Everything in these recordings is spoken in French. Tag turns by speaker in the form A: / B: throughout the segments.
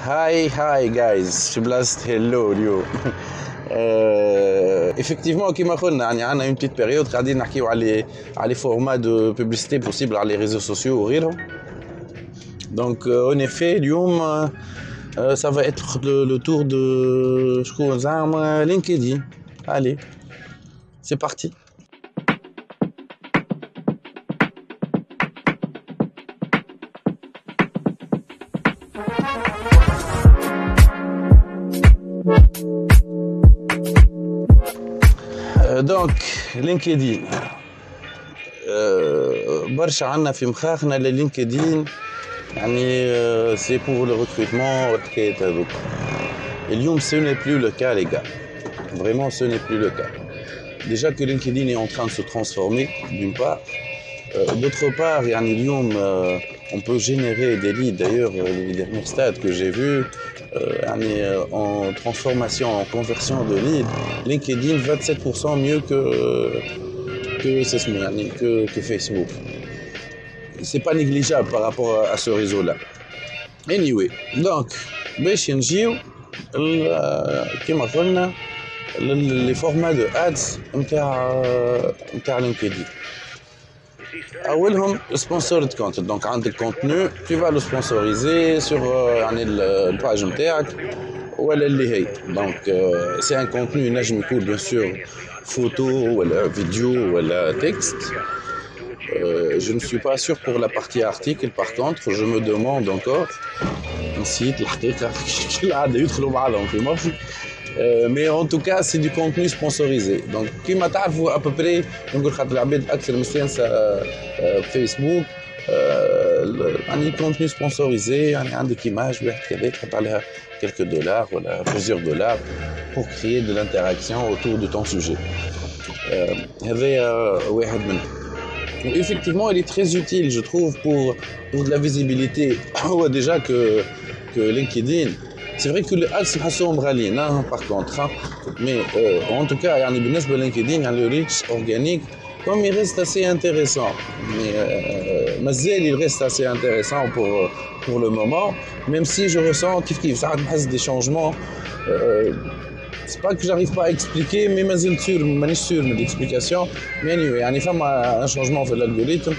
A: Hi guys, je blast hello اليوم. Effectivement, كما قلنا يعني عندنا une petite période قاعدين نحكيو على les formats de publicité possibles على les réseaux sociaux وغيرهم. Donc en effet اليوم ça va être le tour de شكون زعما LinkedIn. Allez, c'est parti. دونك لينكدين برشا عنا في مخاخنا للينكدين يعني سي بور لو ريكروتمون والحكايات هذوك. اليوم ce n'est plus le cas les gars, vraiment ce n'est plus le cas. Déjà que LinkedIn est en train de se transformer d'une part, d'autre part يعني اليوم on peut générer des leads. D'ailleurs les derniers stats que j'ai vus en transformation, en conversion de lead, LinkedIn 27% mieux que Facebook. C'est pas négligeable par rapport à ce réseau-là. Anyway, donc, باش نجيو كما قلنا les formats de ads نتاع LinkedIn. أولهم sponsored content. Donc عندك contenu, tu vas le sponsoriser sur la page نتاعك ولا اللي هي. Donc c'est un contenu ينجم يكون bien sûr photo ولا vidéo ولا texte. Je ne suis pas sûr pour la partie article. Par contre, je me demande encore نسيت الحقيقة شو العادة يدخلوا بعضهم في مخي. Mais en tout cas, c'est du contenu sponsorisé. Donc, كما تعرفوا à peu près نقول خاطر العباد أكثر مستانسة فيسبوك يعني contenu sponsorisé يعني عندك image واحد كذا تحط عليها quelques dollars ولا plusieurs dollars pour créer de l'interaction autour de ton sujet. هذا واحد منهم. Effectivement, il est très utile, je trouve, pour de la visibilité. Déjà que LinkedIn, c'est vrai que les ads sont غاليين, par contre, mais en tout cas, يعني بالنسبة LinkedIn, le reach organique, comme il reste assez intéressant, mais مازال il reste assez intéressant pour le moment, même si je ressens كيف ساعات نحس des changements. C'est pas que j'arrive pas à expliquer, mais مانيش sûr de l'explication. Mais anyway, يعني فما un changement في l'algorithme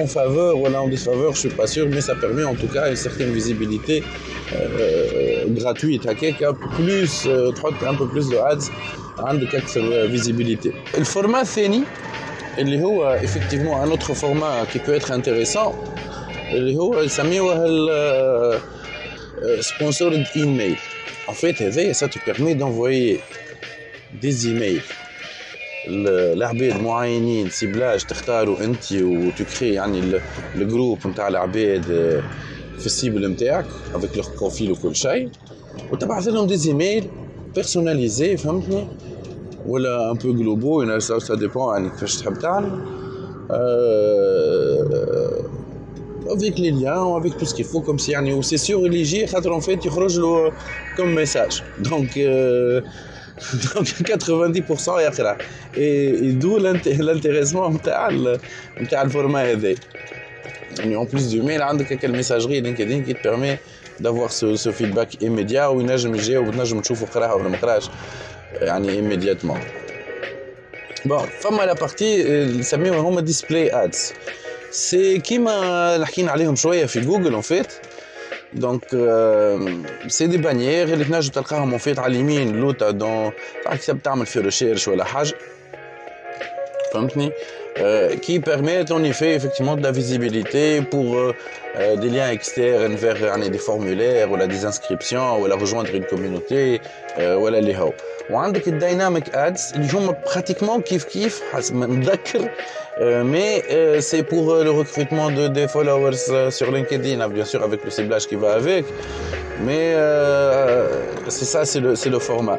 A: en faveur ou en défaveur, je suis pas sûr, mais ça permet en tout cas une certaine visibilité gratuite. Plus تحط un peu plus de ads, عندك أكثر visibilité. الفورمات الثاني اللي هو effectivement un autre format qui peut être intéressant اللي هو يسميوه sponsored email. En fait, ça te permet d'envoyer des emails. العباد معينين سيبلاج تختاروا انت وتكري يعني الجروب نتاع العباد في السيبل نتاعك avec leur profil وكل شيء وتبعث لهم des emails personnalisés فهمتني ولا un peu globaux يعني ça dépend يعني كيفاش تحب تعمل avec les liens, avec tout ce qu'il faut, comme si c'est sûr il y a en fait il ressort comme message. Donc 90% est là. Et d'où l'intéressement de le format هذا. En plus du mail, عندك quelle messagerie LinkedIn qui te permet d'avoir ce feedback immédiat où ينجم يجي وتنجم تشوفه قراها ولا ما قراش يعني immédiatement. Bon, فما la partie نسميوها هما display ads. C'est كيما حكينا عليهم شويه في جوجل en fait. Donc c'est des bannières اللي تنجم تلقاهم en fait على اليمين لوطا دون تحب تعمل في ريشيرش ولا حاجه فهمتني qui permettent en effet effectivement de la visibilité pour des liens externes vers des formulaires ou des inscriptions ou rejoindre une communauté ولا اللي هو. وعندك الدايناميك ادز اللي هما pratiquement كيف حسب ما نتذكر mais c'est pour le recrutement des followers sur LinkedIn bien sûr avec le ciblage qui va avec mais c'est ça c'est le format.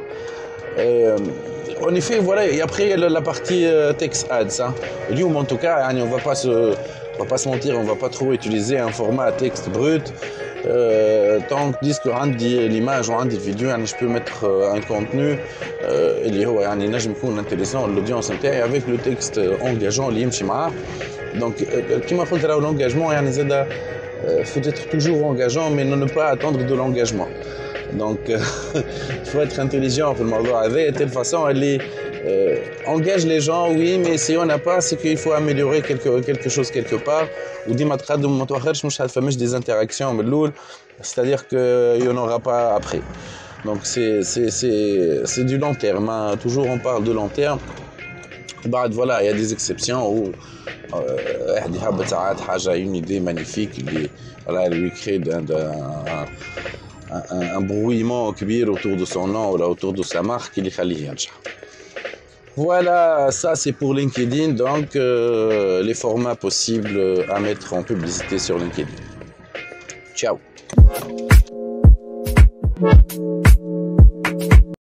A: En effet, voilà, et après il y a la partie text ads. Hein. En tout cas, on va pas se mentir, on va pas trop utiliser un format texte brut. Tant que disque l'image ou une vidéo, je peux mettre un contenu اللي هو يعني نجم يكون intéressant l'audience نتاعي avec le texte engageant اللي يمشي معاه. Donc كما قلت راهو l'engagement يعني زاد faut être toujours engageant, mais ne pas attendre de l'engagement. Donc, il faut être intelligent pour le موضوع هذا. De telle façon, elle engage les gens, oui, mais si on n'a pas, c'est qu'il faut améliorer quelque chose quelque part. Ou ديما تقدم وما تأخرش مش هتفهمش des interactions من الأول, c'est-à-dire qu'il n'y en aura pas après. Donc, c'est du long terme. Hein. Toujours, on parle de long terme. بعد voilà, il y a des exceptions où واحد يهبط ساعات حاجة une idée magnifique اللي voilà, lui crée un brouillement كبير autour de son nom ou autour de sa marque اللي يخليه ينجح. Voilà, ça c'est pour LinkedIn, donc les formats possibles à mettre en publicité sur LinkedIn. Ciao.